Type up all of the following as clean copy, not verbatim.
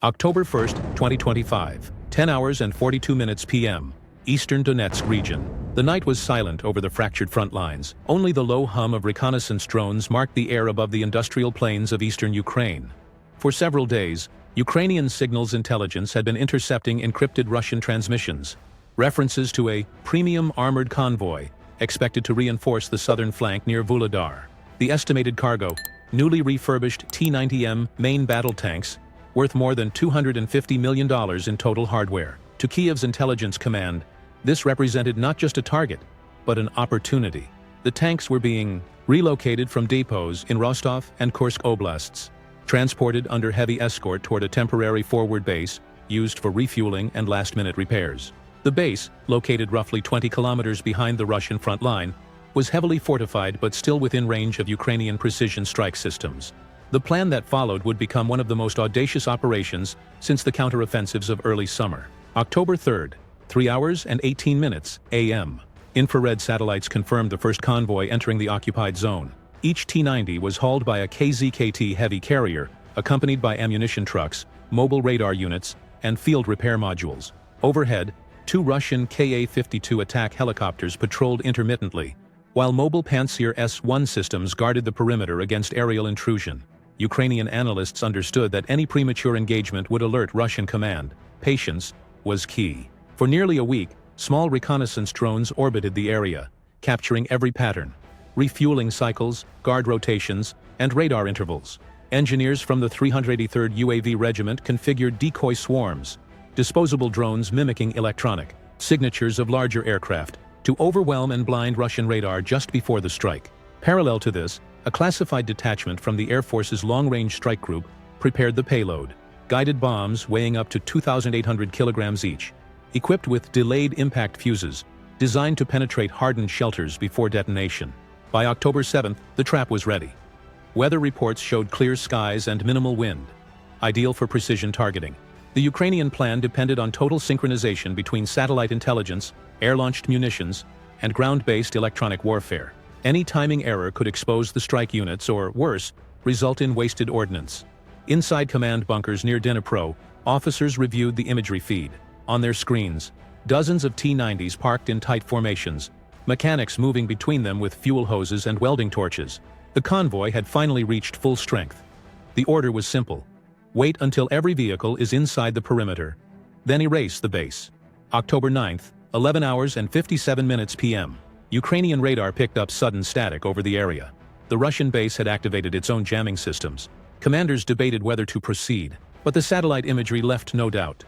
October 1st, 2025, 10 hours and 42 minutes p.m., Eastern Donetsk region. The night was silent over the fractured front lines. Only the low hum of reconnaissance drones marked the air above the industrial plains of eastern Ukraine. For several days, Ukrainian signals intelligence had been intercepting encrypted Russian transmissions, references to a premium armored convoy expected to reinforce the southern flank near Vuhledar. The estimated cargo, newly refurbished T-90M main battle tanks, worth more than $250 million in total hardware. To Kiev's intelligence command, this represented not just a target, but an opportunity. The tanks were being relocated from depots in Rostov and Kursk oblasts, transported under heavy escort toward a temporary forward base used for refueling and last-minute repairs. The base, located roughly 20 kilometers behind the Russian front line, was heavily fortified but still within range of Ukrainian precision strike systems. The plan that followed would become one of the most audacious operations since the counteroffensives of early summer. October 3rd, 3 hours and 18 minutes a.m. Infrared satellites confirmed the first convoy entering the occupied zone. Each T-90 was hauled by a KZKT heavy carrier, accompanied by ammunition trucks, mobile radar units, and field repair modules. Overhead, 2 Russian Ka-52 attack helicopters patrolled intermittently, while mobile Pantsir S-1 systems guarded the perimeter against aerial intrusion. Ukrainian analysts understood that any premature engagement would alert Russian command. Patience was key. For nearly a week, small reconnaissance drones orbited the area, capturing every pattern, refueling cycles, guard rotations, and radar intervals. Engineers from the 383rd UAV Regiment configured decoy swarms, disposable drones mimicking electronic signatures of larger aircraft, to overwhelm and blind Russian radar just before the strike. Parallel to this, a classified detachment from the Air Force's long-range strike group prepared the payload, guided bombs weighing up to 2,800 kilograms each, equipped with delayed impact fuses, designed to penetrate hardened shelters before detonation. By October 7th, the trap was ready. Weather reports showed clear skies and minimal wind, ideal for precision targeting. The Ukrainian plan depended on total synchronization between satellite intelligence, air-launched munitions, and ground-based electronic warfare. Any timing error could expose the strike units or, worse, result in wasted ordnance. Inside command bunkers near Dnipro, officers reviewed the imagery feed. On their screens, dozens of T-90s parked in tight formations, mechanics moving between them with fuel hoses and welding torches. The convoy had finally reached full strength. The order was simple: wait until every vehicle is inside the perimeter, then erase the base. October 9th, 11 hours and 57 minutes p.m. Ukrainian radar picked up sudden static over the area. The Russian base had activated its own jamming systems. Commanders debated whether to proceed, but the satellite imagery left no doubt.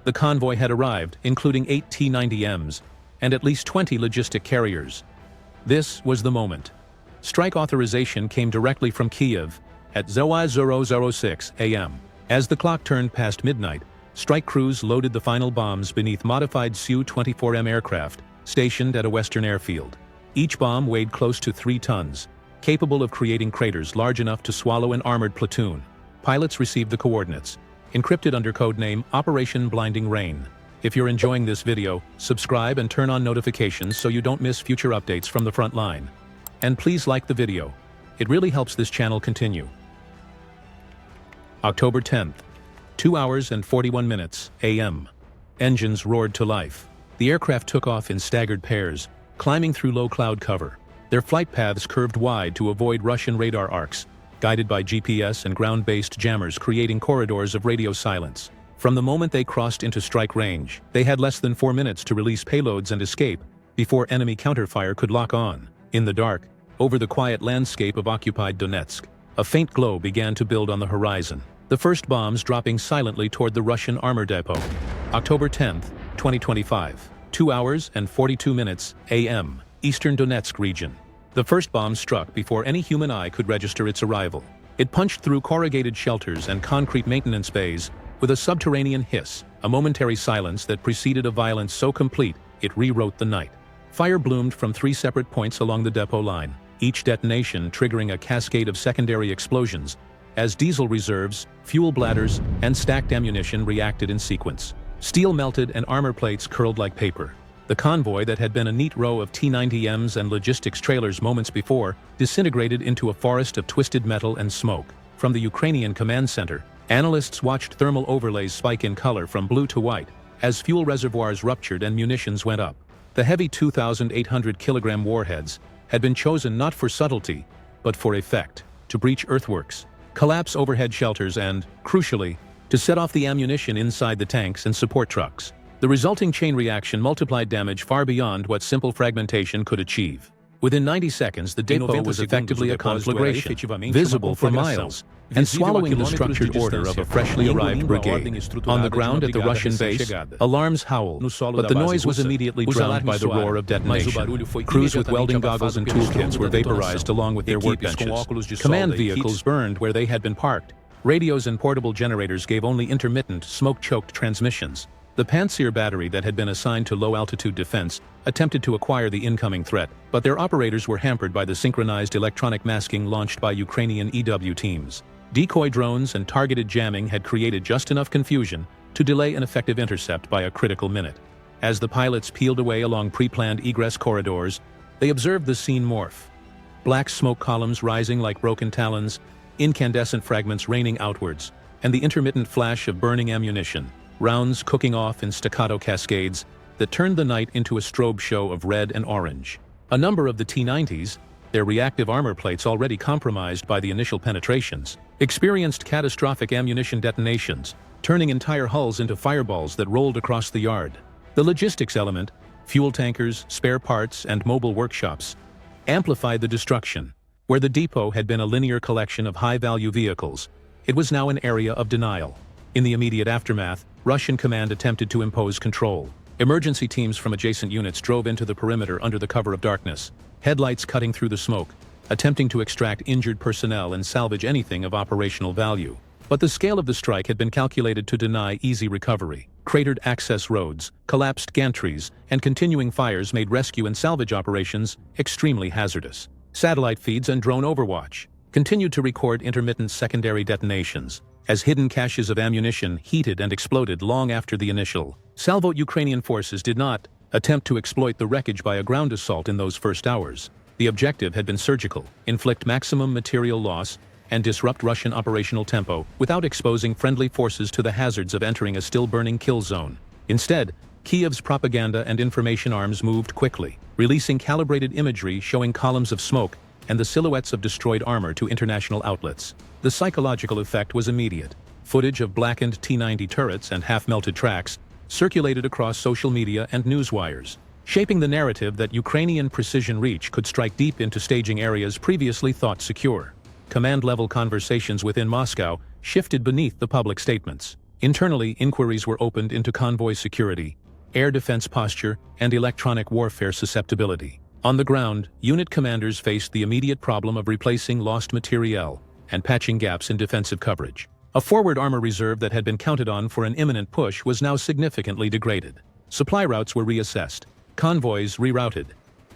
The convoy had arrived, including 8 T-90Ms and at least 20 logistic carriers. This was the moment. Strike authorization came directly from Kiev at 00:06 a.m. As the clock turned past midnight, strike crews loaded the final bombs beneath modified Su-24M aircraft stationed at a western airfield. Each bomb weighed close to 3 tons, capable of creating craters large enough to swallow an armored platoon. Pilots received the coordinates, encrypted under codename Operation Blinding Rain. If you're enjoying this video, subscribe and turn on notifications so you don't miss future updates from the front line. And please like the video. It really helps this channel continue. October 10th, 2 hours and 41 minutes a.m. Engines roared to life. The aircraft took off in staggered pairs, climbing through low cloud cover. Their flight paths curved wide to avoid Russian radar arcs, guided by GPS and ground-based jammers creating corridors of radio silence. From the moment they crossed into strike range, they had less than 4 minutes to release payloads and escape before enemy counterfire could lock on. In the dark, over the quiet landscape of occupied Donetsk, a faint glow began to build on the horizon. The first bombs dropping silently toward the Russian armor depot. October 10th, 2025, 2 hours and 42 minutes a.m. Eastern Donetsk region. The first bomb struck before any human eye could register its arrival. It punched through corrugated shelters and concrete maintenance bays with a subterranean hiss, a momentary silence that preceded a violence so complete it rewrote the night. Fire bloomed from 3 separate points along the depot line, each detonation triggering a cascade of secondary explosions as diesel reserves, fuel bladders, and stacked ammunition reacted in sequence. Steel melted and armor plates curled like paper. The convoy that had been a neat row of T-90Ms and logistics trailers moments before disintegrated into a forest of twisted metal and smoke. From the Ukrainian command center, Analysts watched thermal overlays spike in color from blue to white as fuel reservoirs ruptured and munitions went up. The heavy 2,800-kilogram warheads had been chosen not for subtlety, but for effect, to breach earthworks, collapse overhead shelters and, crucially, to set off the ammunition inside the tanks and support trucks. The resulting chain reaction multiplied damage far beyond what simple fragmentation could achieve. Within 90 seconds, the depot was effectively a conflagration, visible for miles, and swallowing the structured order of a freshly arrived brigade. On the ground at the Russian base, alarms howled, but the noise was immediately drowned by the roar of detonation. Crews with welding goggles and toolkits were vaporized along with their workbenches. Command vehicles burned where they had been parked. Radios and portable generators gave only intermittent, smoke-choked transmissions. The Pantsir battery that had been assigned to low-altitude defense attempted to acquire the incoming threat, but their operators were hampered by the synchronized electronic masking launched by Ukrainian EW teams. Decoy drones and targeted jamming had created just enough confusion to delay an effective intercept by a critical minute. As the pilots peeled away along pre-planned egress corridors, they observed the scene morph. Black smoke columns rising like broken talons, incandescent fragments raining outwards, and the intermittent flash of burning ammunition. Rounds cooking off in staccato cascades that turned the night into a strobe show of red and orange. A number of the T-90s, their reactive armor plates already compromised by the initial penetrations, experienced catastrophic ammunition detonations, turning entire hulls into fireballs that rolled across the yard. The logistics element, fuel tankers, spare parts, and mobile workshops, amplified the destruction. Where the depot had been a linear collection of high-value vehicles, it was now an area of denial. In the immediate aftermath, Russian command attempted to impose control. Emergency teams from adjacent units drove into the perimeter under the cover of darkness, headlights cutting through the smoke, attempting to extract injured personnel and salvage anything of operational value. But the scale of the strike had been calculated to deny easy recovery. Cratered access roads, collapsed gantries, and continuing fires made rescue and salvage operations extremely hazardous. Satellite feeds and drone overwatch continued to record intermittent secondary detonations, as hidden caches of ammunition heated and exploded long after the initial salvo. Ukrainian forces did not attempt to exploit the wreckage by a ground assault in those first hours. The objective had been surgical, inflict maximum material loss, and disrupt Russian operational tempo without exposing friendly forces to the hazards of entering a still-burning kill zone. Instead, Kiev's propaganda and information arms moved quickly, releasing calibrated imagery showing columns of smoke and the silhouettes of destroyed armor to international outlets. The psychological effect was immediate. Footage of blackened T-90 turrets and half-melted tracks circulated across social media and newswires, shaping the narrative that Ukrainian precision reach could strike deep into staging areas previously thought secure. Command-level conversations within Moscow shifted beneath the public statements. Internally, inquiries were opened into convoy security, air defense posture, and electronic warfare susceptibility. On the ground, unit commanders faced the immediate problem of replacing lost materiel and patching gaps in defensive coverage. A forward armor reserve that had been counted on for an imminent push was now significantly degraded. Supply routes were reassessed, convoys rerouted,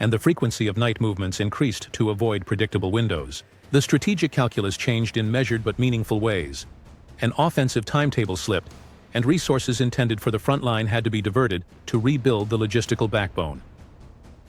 and the frequency of night movements increased to avoid predictable windows. The strategic calculus changed in measured but meaningful ways. An offensive timetable slipped, and resources intended for the front line had to be diverted to rebuild the logistical backbone.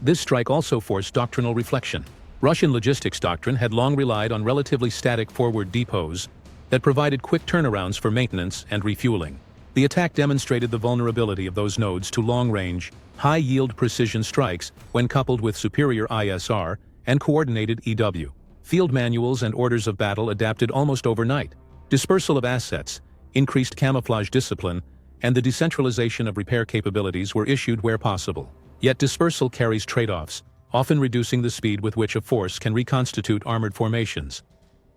This strike also forced doctrinal reflection. Russian logistics doctrine had long relied on relatively static forward depots that provided quick turnarounds for maintenance and refueling. The attack demonstrated the vulnerability of those nodes to long-range, high-yield precision strikes when coupled with superior ISR and coordinated EW. Field manuals and orders of battle adapted almost overnight. Dispersal of assets, increased camouflage discipline, and the decentralization of repair capabilities were issued where possible. Yet dispersal carries trade-offs, often reducing the speed with which a force can reconstitute armored formations.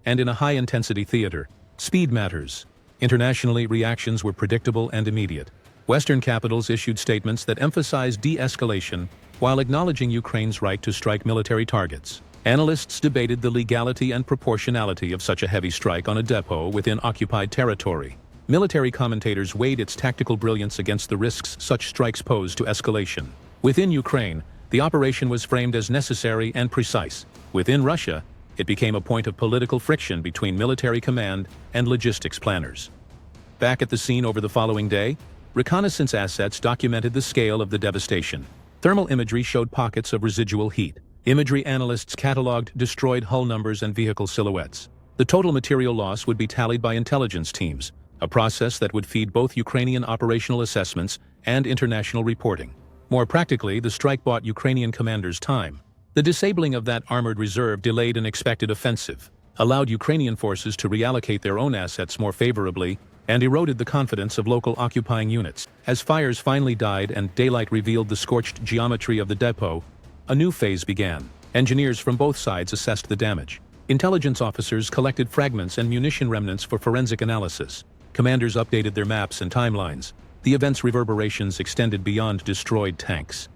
And in a high-intensity theater, speed matters. Internationally, reactions were predictable and immediate. Western capitals issued statements that emphasized de-escalation while acknowledging Ukraine's right to strike military targets. Analysts debated the legality and proportionality of such a heavy strike on a depot within occupied territory. Military commentators weighed its tactical brilliance against the risks such strikes pose to escalation. Within Ukraine, the operation was framed as necessary and precise. Within Russia, it became a point of political friction between military command and logistics planners. Back at the scene over the following day, reconnaissance assets documented the scale of the devastation. Thermal imagery showed pockets of residual heat. Imagery analysts cataloged destroyed hull numbers and vehicle silhouettes. The The total material loss would be tallied by intelligence teams, a process that would feed both Ukrainian operational assessments and international reporting. More practically, the strike bought Ukrainian commanders time. The disabling of that armored reserve delayed an expected offensive, allowed Ukrainian forces to reallocate their own assets more favorably, and eroded the confidence of local occupying units. As fires finally died and daylight revealed the scorched geometry of the depot, a new phase began. Engineers from both sides assessed the damage. Intelligence officers collected fragments and munition remnants for forensic analysis. Commanders updated their maps and timelines. The event's reverberations extended beyond destroyed tanks.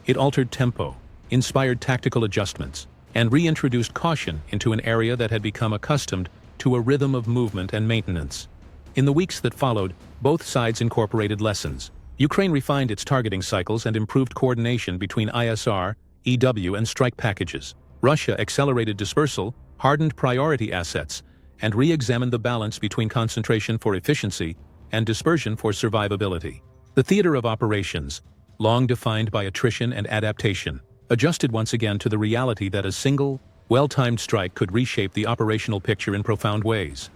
It altered tempo, inspired tactical adjustments, and reintroduced caution into an area that had become accustomed to a rhythm of movement and maintenance. In the weeks that followed, both sides incorporated lessons. Ukraine refined its targeting cycles and improved coordination between ISR, EW, and strike packages. Russia accelerated dispersal, hardened priority assets, and re-examined the balance between concentration for efficiency and dispersion for survivability. The theater of operations, long defined by attrition and adaptation, adjusted once again to the reality that a single, well-timed strike could reshape the operational picture in profound ways.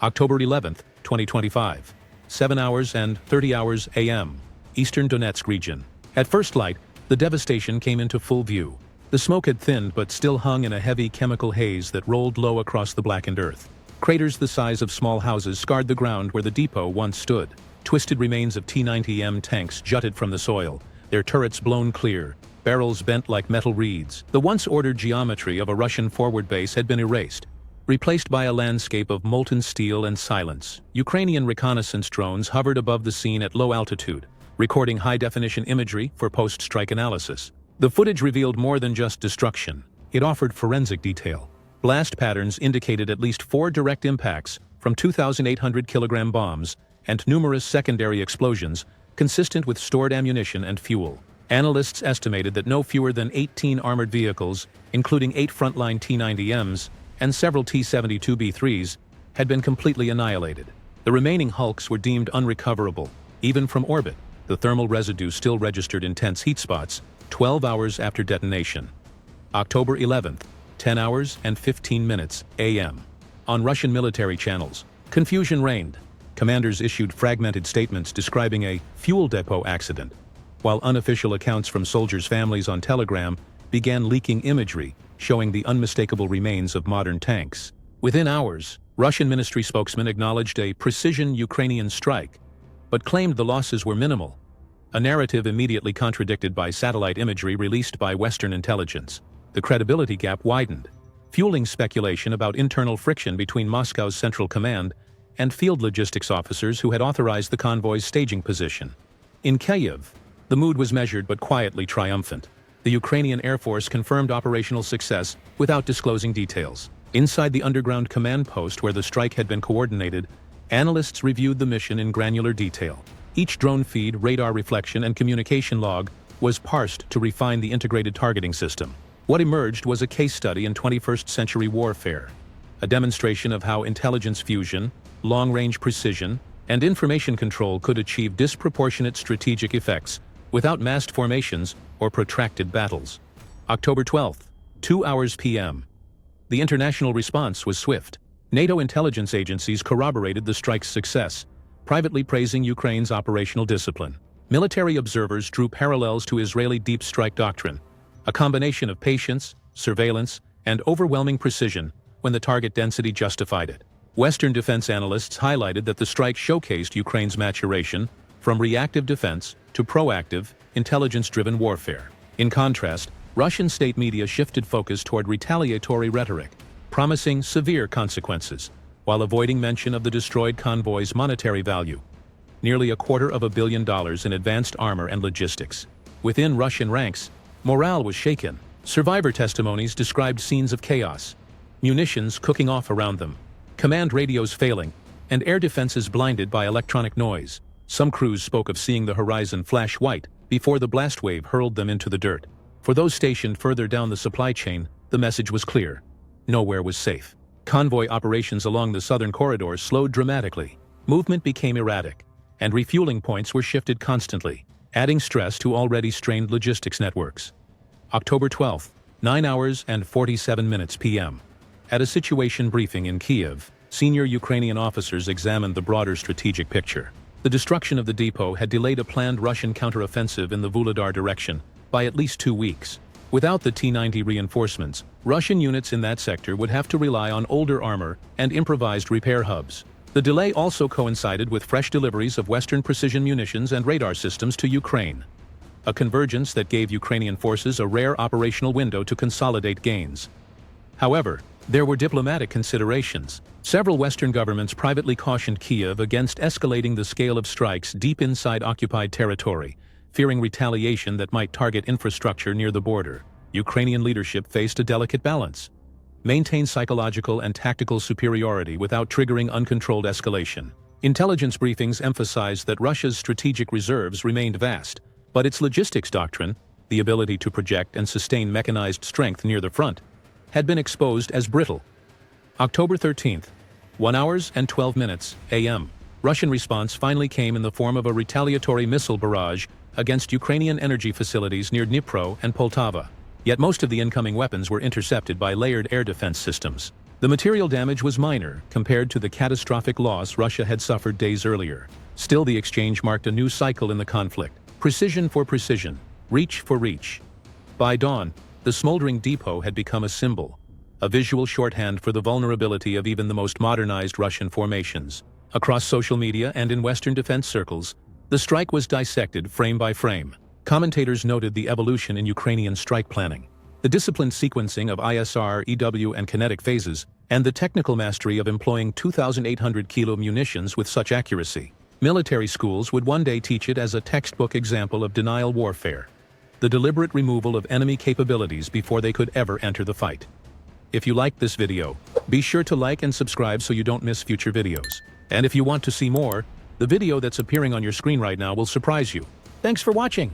October 11, 2025, 7 hours and 30 hours a.m., Eastern Donetsk region. At first light, the devastation came into full view. The smoke had thinned but still hung in a heavy chemical haze that rolled low across the blackened earth. Craters the size of small houses scarred the ground where the depot once stood. Twisted remains of T-90M tanks jutted from the soil, their turrets blown clear, barrels bent like metal reeds. The once ordered geometry of a Russian forward base had been erased, replaced by a landscape of molten steel and silence. Ukrainian reconnaissance drones hovered above the scene at low altitude, recording high-definition imagery for post-strike analysis. The footage revealed more than just destruction. It offered forensic detail. Blast patterns indicated at least 4 direct impacts from 2,800-kilogram bombs and numerous secondary explosions consistent with stored ammunition and fuel. Analysts estimated that no fewer than 18 armored vehicles, including 8 frontline T-90Ms and several T-72B3s, had been completely annihilated. The remaining hulks were deemed unrecoverable, even from orbit. The thermal residue still registered intense heat spots 12 hours after detonation. October 11th, 10 hours and 15 minutes a.m. On Russian military channels, confusion reigned. Commanders issued fragmented statements describing a fuel depot accident, while unofficial accounts from soldiers' families on Telegram began leaking imagery showing the unmistakable remains of modern tanks. Within hours, Russian ministry spokesman acknowledged a precision Ukrainian strike, but claimed the losses were minimal, a narrative immediately contradicted by satellite imagery released by Western intelligence. The credibility gap widened, fueling speculation about internal friction between Moscow's Central Command and field logistics officers who had authorized the convoy's staging position. In Kyiv, the mood was measured but quietly triumphant. The Ukrainian Air Force confirmed operational success without disclosing details. Inside the underground command post where the strike had been coordinated, analysts reviewed the mission in granular detail. Each drone feed, radar reflection, and communication log was parsed to refine the integrated targeting system. What emerged was a case study in 21st century warfare, a demonstration of how intelligence fusion, long-range precision, and information control could achieve disproportionate strategic effects without massed formations or protracted battles. October 12th, 2 hours p.m. The international response was swift. NATO intelligence agencies corroborated the strike's success, privately praising Ukraine's operational discipline. Military observers drew parallels to Israeli deep strike doctrine, a combination of patience, surveillance, and overwhelming precision when the target density justified it. Western defense analysts highlighted that the strike showcased Ukraine's maturation from reactive defense to proactive, intelligence-driven warfare. In contrast, Russian state media shifted focus toward retaliatory rhetoric, promising severe consequences, while avoiding mention of the destroyed convoy's monetary value, nearly $250 million in advanced armor and logistics. Within Russian ranks, morale was shaken. Survivor testimonies described scenes of chaos, munitions cooking off around them, command radios failing, and air defenses blinded by electronic noise. Some crews spoke of seeing the horizon flash white before the blast wave hurled them into the dirt. For those stationed further down the supply chain, the message was clear: nowhere was safe. Convoy operations along the southern corridors slowed dramatically. Movement became erratic, and refueling points were shifted constantly, adding stress to already strained logistics networks. October 12th, 9 hours and 47 minutes p.m. At a situation briefing in Kiev, senior Ukrainian officers examined the broader strategic picture. The destruction of the depot had delayed a planned Russian counteroffensive in the Vuhledar direction by at least 2 weeks. Without the T-90 reinforcements, Russian units in that sector would have to rely on older armor and improvised repair hubs. The delay also coincided with fresh deliveries of Western precision munitions and radar systems to Ukraine, a convergence that gave Ukrainian forces a rare operational window to consolidate gains. However, there were diplomatic considerations. Several Western governments privately cautioned Kiev against escalating the scale of strikes deep inside occupied territory, fearing retaliation that might target infrastructure near the border. Ukrainian leadership faced a delicate balance: maintain psychological and tactical superiority without triggering uncontrolled escalation. Intelligence briefings emphasized that Russia's strategic reserves remained vast, but its logistics doctrine, the ability to project and sustain mechanized strength near the front, had been exposed as brittle. October 13th, 1 hours and 12 minutes a.m. Russian response finally came in the form of a retaliatory missile barrage against Ukrainian energy facilities near Dnipro and Poltava. Yet most of the incoming weapons were intercepted by layered air defense systems. The material damage was minor compared to the catastrophic loss Russia had suffered days earlier. Still, the exchange marked a new cycle in the conflict: precision for precision, reach for reach. By dawn, the smoldering depot had become a symbol, a visual shorthand for the vulnerability of even the most modernized Russian formations. Across social media and in Western defense circles, the strike was dissected frame by frame. Commentators noted the evolution in Ukrainian strike planning, the disciplined sequencing of ISR, EW, and kinetic phases, and the technical mastery of employing 2,800 kilo munitions with such accuracy. Military schools would one day teach it as a textbook example of denial warfare, the deliberate removal of enemy capabilities before they could ever enter the fight. If you liked this video, be sure to like and subscribe so you don't miss future videos. And if you want to see more, the video that's appearing on your screen right now will surprise you. Thanks for watching.